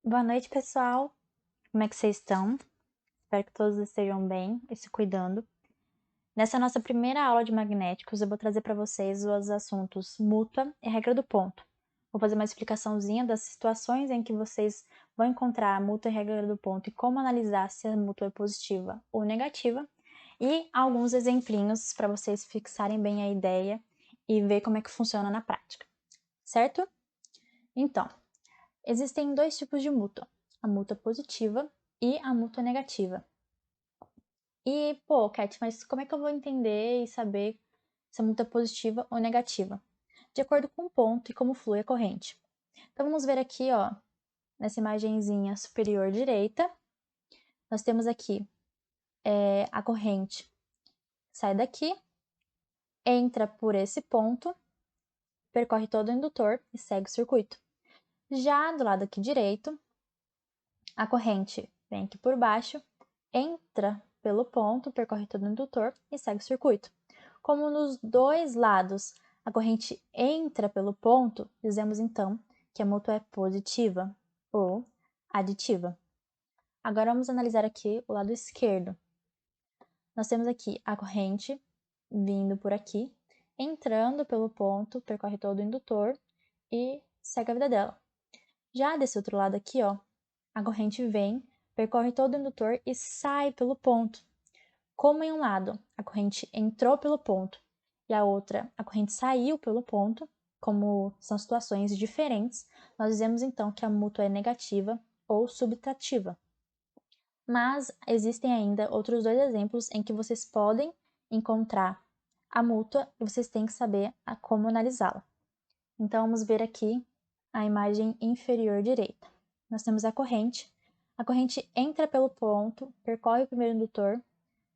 Boa noite, pessoal. Como é que vocês estão? Espero que todos estejam bem e se cuidando. Nessa nossa primeira aula de magnéticos, eu vou trazer para vocês os assuntos mútua e regra do ponto. Vou fazer uma explicaçãozinha das situações em que vocês vão encontrar a mútua e regra do ponto e como analisar se a mútua é positiva ou negativa, e alguns exemplinhos para vocês fixarem bem a ideia e ver como é que funciona na prática, certo? Então, existem dois tipos de mútua, a mútua positiva e a mútua negativa. E, pô, Cat, mas como é que eu vou entender e saber se a mútua é positiva ou negativa? De acordo com o ponto e como flui a corrente. Então vamos ver aqui, ó, nessa imagenzinha superior direita, nós temos aqui a corrente sai daqui, entra por esse ponto, percorre todo o indutor e segue o circuito. Já do lado aqui direito, a corrente vem aqui por baixo, entra pelo ponto, percorre todo o indutor e segue o circuito. Como nos dois lados a corrente entra pelo ponto, dizemos então que a mútua é positiva ou aditiva. Agora vamos analisar aqui o lado esquerdo. Nós temos aqui a corrente vindo por aqui, entrando pelo ponto, percorre todo o indutor e segue a vida dela. Já desse outro lado aqui, ó, a corrente vem, percorre todo o indutor e sai pelo ponto. Como em um lado a corrente entrou pelo ponto e a outra a corrente saiu pelo ponto, como são situações diferentes, nós dizemos então que a mútua é negativa ou subtrativa. Mas existem ainda outros dois exemplos em que vocês podem encontrar a mútua e vocês têm que saber como analisá-la. Então vamos ver aqui a imagem inferior direita. Nós temos a corrente entra pelo ponto, percorre o primeiro indutor,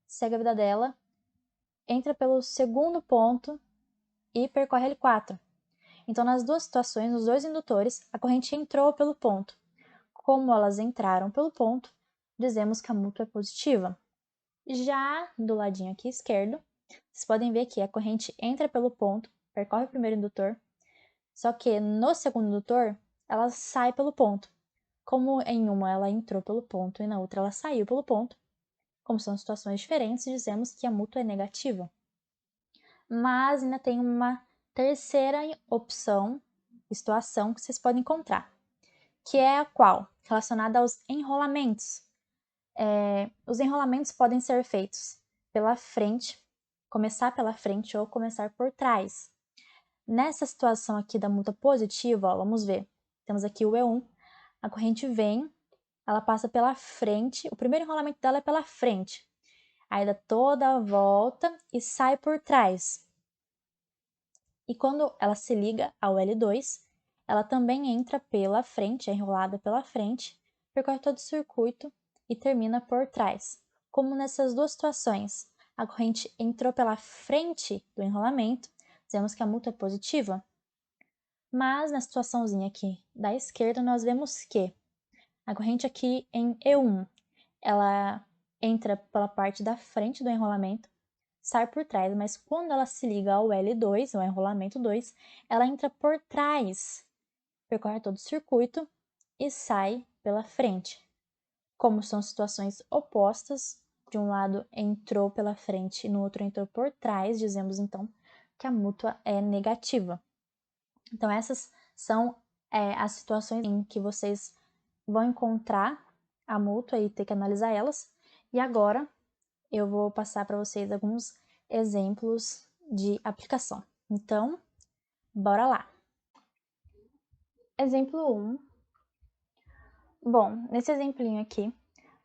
segue a vida dela, entra pelo segundo ponto e percorre L4. Então, nas duas situações, nos dois indutores, a corrente entrou pelo ponto. Como elas entraram pelo ponto, dizemos que a mútua é positiva. Já do ladinho aqui esquerdo, vocês podem ver que a corrente entra pelo ponto, percorre o primeiro indutor, só que no segundo indutor, ela sai pelo ponto. Como em uma ela entrou pelo ponto e na outra ela saiu pelo ponto, como são situações diferentes, dizemos que a mútua é negativa. Mas ainda tem uma terceira opção, situação que vocês podem encontrar, que é a qual? Relacionada aos enrolamentos. Os enrolamentos podem ser feitos pela frente, começar pela frente ou começar por trás. Nessa situação aqui da mútua positiva, ó, vamos ver. Temos aqui o E1, a corrente vem, ela passa pela frente, o primeiro enrolamento dela é pela frente. Aí dá toda a volta e sai por trás. E quando ela se liga ao L2, ela também entra pela frente, é enrolada pela frente, percorre todo o circuito e termina por trás. Como nessas duas situações, a corrente entrou pela frente do enrolamento, dizemos que a mútua é positiva. Mas na situaçãozinha aqui da esquerda, nós vemos que a corrente aqui em E1, ela entra pela parte da frente do enrolamento, sai por trás, mas quando ela se liga ao L2, ao enrolamento 2, ela entra por trás, percorre todo o circuito e sai pela frente. Como são situações opostas, de um lado entrou pela frente e no outro entrou por trás, dizemos então que a mútua é negativa. Então essas são as situações em que vocês vão encontrar a mútua e ter que analisar elas. E agora eu vou passar para vocês alguns exemplos de aplicação. Então, bora lá! Exemplo 1. Bom, nesse exemplinho aqui,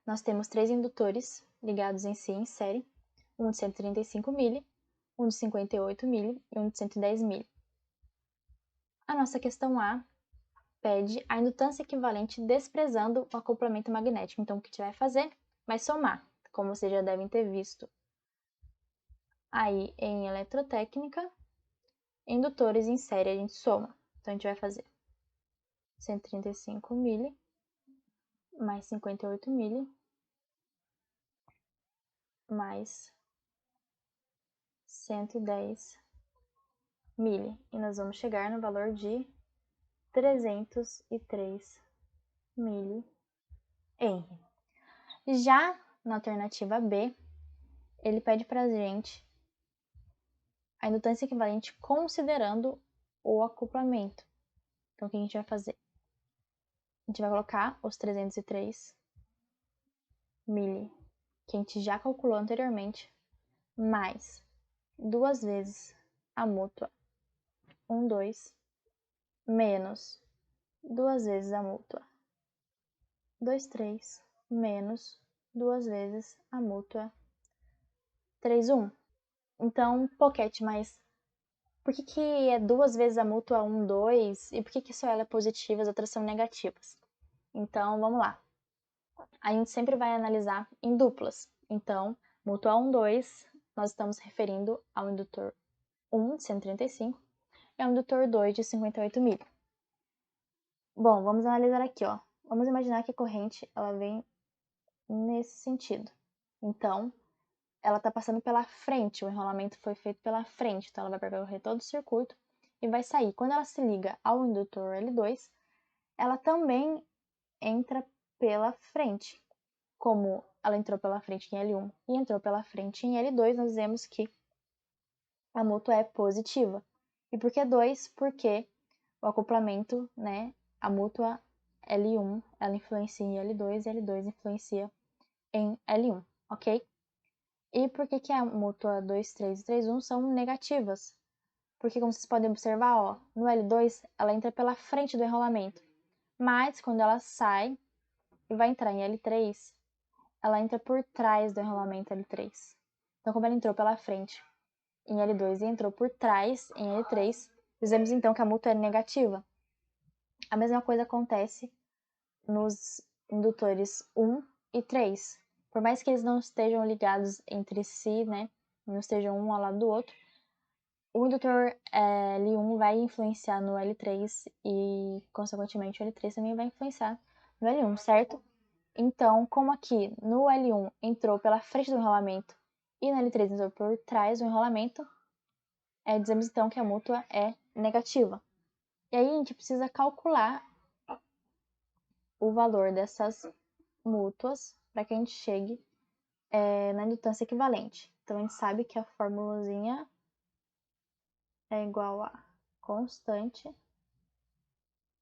nós temos 3 indutores ligados em si em série, um de 135 mili, um de 58 mili e um de 110 mili. A nossa questão A pede a indutância equivalente desprezando o acoplamento magnético. Então, o que a gente vai fazer? Vai somar, como vocês já devem ter visto aí em eletrotécnica, indutores em série a gente soma. Então, a gente vai fazer 135 mili mais 58 mili mais 110 mili. E nós vamos chegar no valor de 303 mili-henry. Já na alternativa B, ele pede pra gente a indutância equivalente considerando o acoplamento. Então, o que a gente vai fazer? A gente vai colocar os 303 mili, que a gente já calculou anteriormente, mais 2 vezes a mútua 1,2 menos 2 vezes a mútua 2,3 menos 2 vezes a mútua 3,1. Então, pocket, mas por que é 2 vezes a mútua 1,2 e por que só ela é positiva e as outras são negativas? Então, vamos lá. A gente sempre vai analisar em duplas. Então, mútua 1,2, nós estamos referindo ao indutor 1 de 135 e ao indutor 2 de 58 mil. Bom, vamos analisar aqui, ó. Vamos imaginar que a corrente ela vem nesse sentido. Então, ela está passando pela frente, o enrolamento foi feito pela frente, então ela vai percorrer todo o circuito e vai sair. Quando ela se liga ao indutor L2, ela também entra pela frente. Como ela entrou pela frente em L1 e entrou pela frente em L2, nós dizemos que a mútua é positiva. E por que 2? Porque o acoplamento, né, a mútua L1, ela influencia em L2 e L2 influencia em L1, ok? E por que a mútua 2, 3 e 3, 1 são negativas? Porque, como vocês podem observar, ó, no L2 ela entra pela frente do enrolamento, mas quando ela sai e vai entrar em L3, ela entra por trás do enrolamento L3. Então, como ela entrou pela frente em L2 e entrou por trás em L3, dizemos então que a mútua é negativa. A mesma coisa acontece nos indutores 1 e 3. Por mais que eles não estejam ligados entre si, né, não estejam um ao lado do outro, o indutor L1 vai influenciar no L3 e, consequentemente, o L3 também vai influenciar no L1, certo? Então, como aqui no L1 entrou pela frente do enrolamento e no L3 entrou por trás do enrolamento, dizemos então que a mútua é negativa. E aí a gente precisa calcular o valor dessas mútuas para que a gente chegue na indutância equivalente. Então, a gente sabe que a formulazinha é igual a constante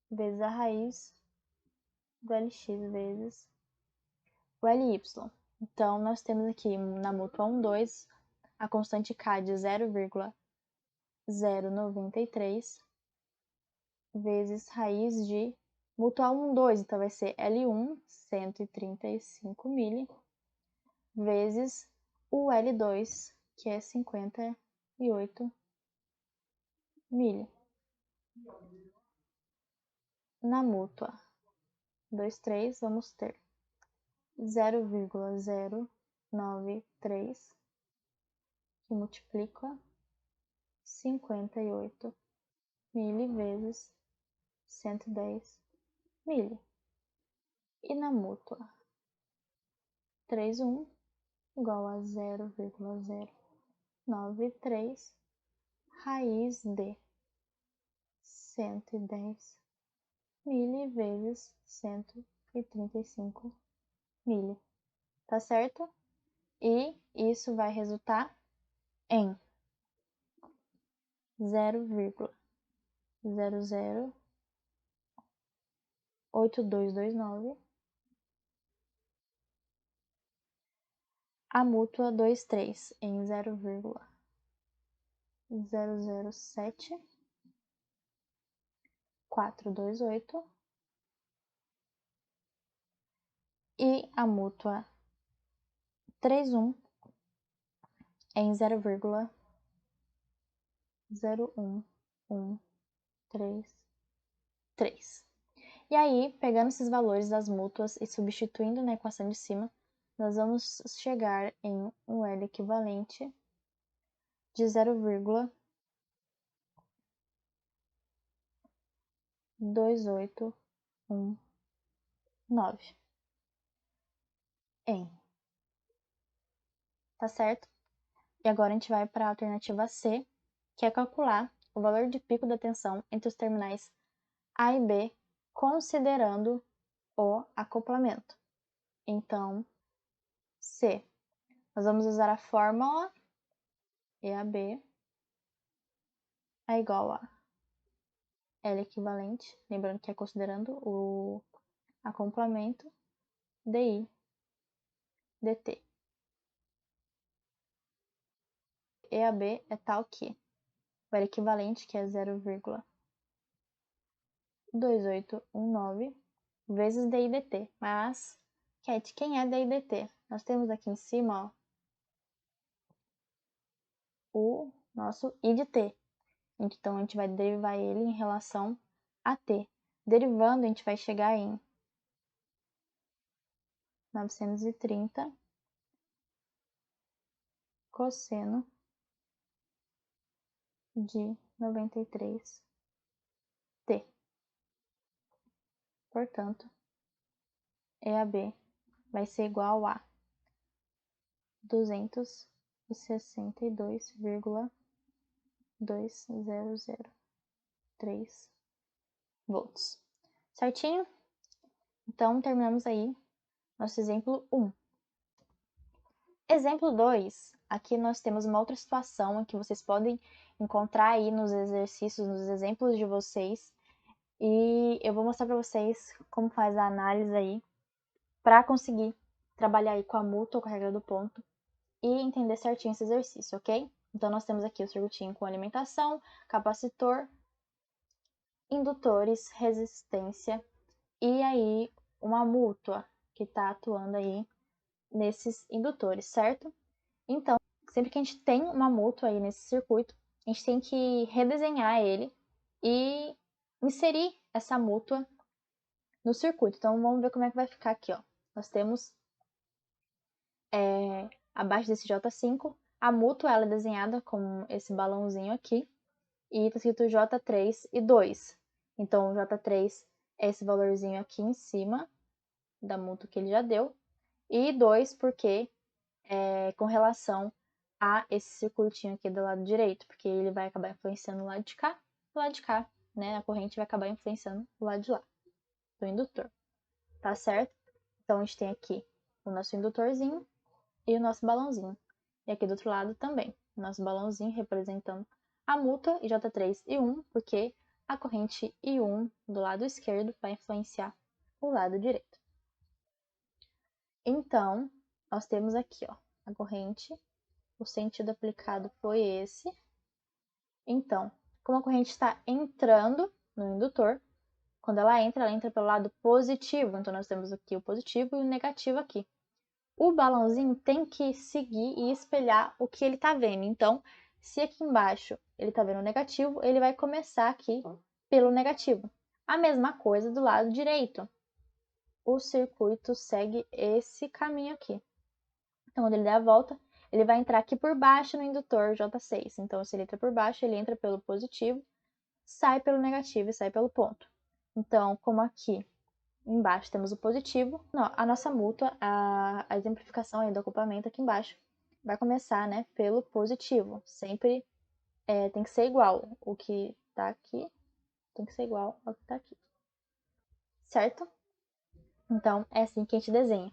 vezes a raiz do Lx vezes o Ly. Então, nós temos aqui na mútua 1, 2, a constante K de 0,093 vezes raiz de mútua 1, 2, então vai ser L1, 135 mili, vezes o L2, que é 58 mili. Na mútua 2, 3, vamos ter 0,093 que multiplica 58 mili vezes 110 mili. E na mútua 3, 1 igual a 0,093 raiz de 110 mili vezes 135 mili. Tá certo? E isso vai resultar em 0,008229. A mútua 2, 3 em 0,007428 e a mútua 3, 1 em 0,01133. E aí, pegando esses valores das mútuas e substituindo na equação de cima, nós vamos chegar em um L equivalente de 0,2819 em. Tá certo? E agora a gente vai para a alternativa C, que é calcular o valor de pico da tensão entre os terminais A e B, considerando o acoplamento. Então, se nós vamos usar a fórmula EAB é igual a L equivalente, lembrando que é considerando o acoplamento, DI, DT. EAB é tal que o L equivalente, que é 0,2819 vezes DI dt. Mas, Cat, quem é DI dt? Nós temos aqui em cima, ó, o nosso I de t. Então, a gente vai derivar ele em relação a t. Derivando, a gente vai chegar em 930 cosseno de 93t. Portanto, EAB vai ser igual a 262,2003 volts. Certinho? Então, terminamos aí nosso exemplo 1. Exemplo 2. Aqui nós temos uma outra situação em que vocês podem encontrar aí nos exercícios, nos exemplos de vocês. E eu vou mostrar para vocês como faz a análise aí para conseguir trabalhar aí com a mútua, com a regra do ponto e entender certinho esse exercício, ok? Então, nós temos aqui o circuitinho com alimentação, capacitor, indutores, resistência e aí uma mútua que está atuando aí nesses indutores, certo? Então, sempre que a gente tem uma mútua aí nesse circuito, a gente tem que redesenhar ele e inserir essa mútua no circuito. Então, vamos ver como é que vai ficar aqui, ó. Nós temos abaixo desse J5, a mútua ela é desenhada com esse balãozinho aqui e tá escrito J3 e 2. Então, o J3 é esse valorzinho aqui em cima da mútua que ele já deu e 2 porque com relação a esse circuitinho aqui do lado direito, porque ele vai acabar influenciando o lado de cá, né? A corrente vai acabar influenciando o lado de lá, do indutor, tá certo? Então, a gente tem aqui o nosso indutorzinho e o nosso balãozinho. E aqui do outro lado também, o nosso balãozinho representando a mútua e J3 e 1, porque a corrente I1 do lado esquerdo vai influenciar o lado direito. Então, nós temos aqui, ó, a corrente, o sentido aplicado foi esse. Então, como a corrente está entrando no indutor, quando ela entra pelo lado positivo. Então, nós temos aqui o positivo e o negativo aqui. O balãozinho tem que seguir e espelhar o que ele está vendo. Então, se aqui embaixo ele está vendo o negativo, ele vai começar aqui pelo negativo. A mesma coisa do lado direito. O circuito segue esse caminho aqui. Então, quando ele der a volta, ele vai entrar aqui por baixo no indutor J6. Então, se ele entra por baixo, ele entra pelo positivo, sai pelo negativo e sai pelo ponto. Então, como aqui embaixo temos o positivo, a nossa mútua, a exemplificação aí do acoplamento aqui embaixo, vai começar, né, pelo positivo. Sempre tem que ser igual. O que tá aqui tem que ser igual ao que tá aqui. Certo? Então, é assim que a gente desenha.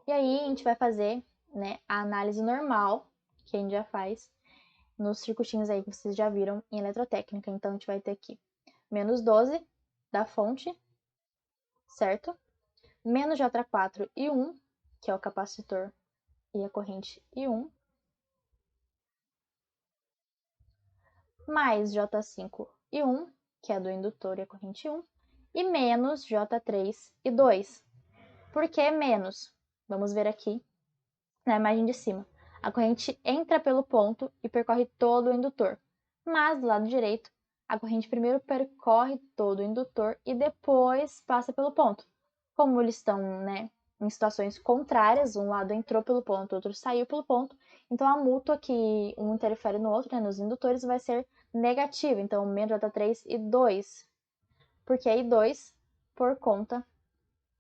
E aí, a gente vai fazer, né, a análise normal, que a gente já faz, nos circuitinhos aí que vocês já viram em eletrotécnica. Então, a gente vai ter aqui menos 12 da fonte, certo? Menos J4 e 1, que é o capacitor e a corrente I1, mais J5 e 1, que é do indutor e a corrente 1, e menos J3 e 2. Por que menos? Vamos ver aqui na imagem de cima. A corrente entra pelo ponto e percorre todo o indutor, mas do lado direito, a corrente primeiro percorre todo o indutor e depois passa pelo ponto. Como eles estão, né, em situações contrárias, um lado entrou pelo ponto, o outro saiu pelo ponto, então a mútua que um interfere no outro, né, nos indutores, vai ser negativa, então menos J3 e 2, porque aí 2 por conta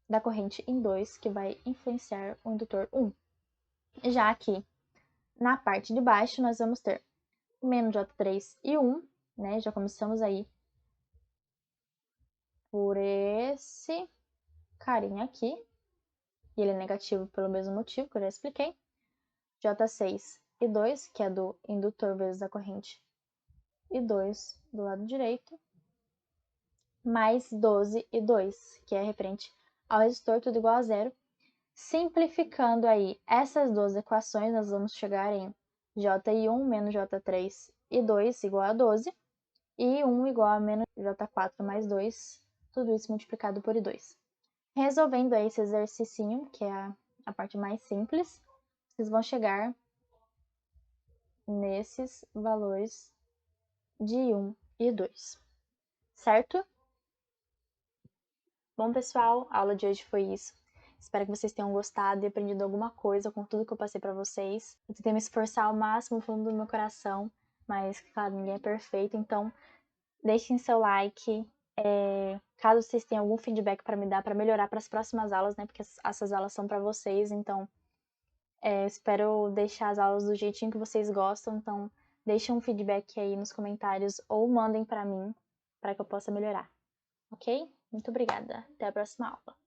da corrente em 2, que vai influenciar o indutor 1. Já aqui, na parte de baixo, nós vamos ter menos J3 e 1, né, já começamos aí por esse carinha aqui, e ele é negativo pelo mesmo motivo que eu já expliquei. J6 e 2, que é do indutor vezes a corrente e 2 do lado direito, mais 12 e 2, que é referente ao resistor, tudo igual a zero. Simplificando aí essas duas equações, nós vamos chegar em J1 menos J3 e 2 igual a 12, e 1 igual a menos J4 mais 2, tudo isso multiplicado por I2. Resolvendo aí esse exercício, que é a parte mais simples, vocês vão chegar nesses valores de 1 e 2, certo? Bom, pessoal, a aula de hoje foi isso. Espero que vocês tenham gostado e aprendido alguma coisa com tudo que eu passei para vocês. Eu tentei me esforçar ao máximo no fundo do meu coração, mas, claro, ninguém é perfeito, então deixem seu like. Caso vocês tenham algum feedback para me dar para melhorar para as próximas aulas, né? Porque essas aulas são para vocês, então espero deixar as aulas do jeitinho que vocês gostam. Então, deixem um feedback aí nos comentários ou mandem para mim para que eu possa melhorar, ok? Muito obrigada. Até a próxima aula.